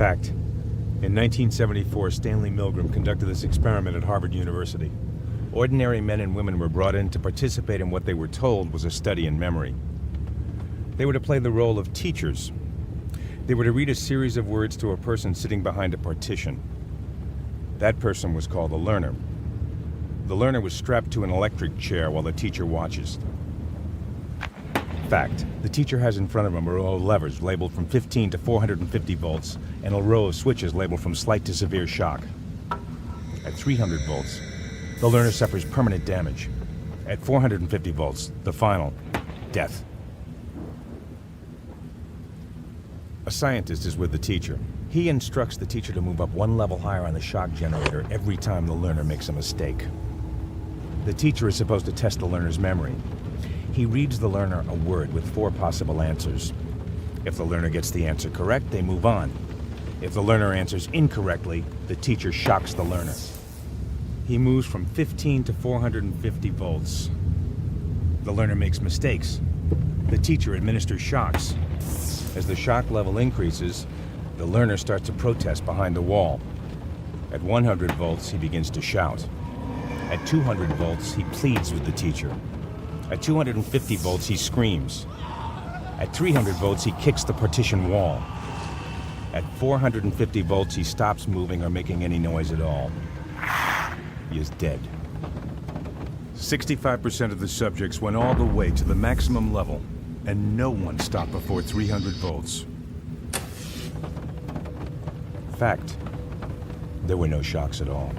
Fact. In 1974, Stanley Milgram conducted this experiment at Harvard University. Ordinary men and women were brought in to participate in what they were told was a study in memory. They were to play the role of teachers. They were to read a series of words to a person sitting behind a partition. That person was called the learner. The learner was strapped to an electric chair while the teacher watches. Fact. The teacher has in front of him a row of levers labeled from 15 to 450 volts and a row of switches labeled from slight to severe shock. At 300 volts, the learner suffers permanent damage. At 450 volts, the final, death. A scientist is with the teacher. He instructs the teacher to move up one level higher on the shock generator every time the learner makes a mistake. The teacher is supposed to test the learner's memory. He reads the learner a word with 4 possible answers. If the learner gets the answer correct, they move on. If the learner answers incorrectly, the teacher shocks the learner. He moves from 15 to 450 volts. The learner makes mistakes. The teacher administers shocks. As the shock level increases, the learner starts to protest behind the wall. At 100 volts, he begins to shout. At 200 volts, he pleads with the teacher. At 250 volts, he screams. At 300 volts, he kicks the partition wall. At 450 volts, he stops moving or making any noise at all. He is dead. 65% of the subjects went all the way to the maximum level, and no one stopped before 300 volts. Fact. There were no shocks at all.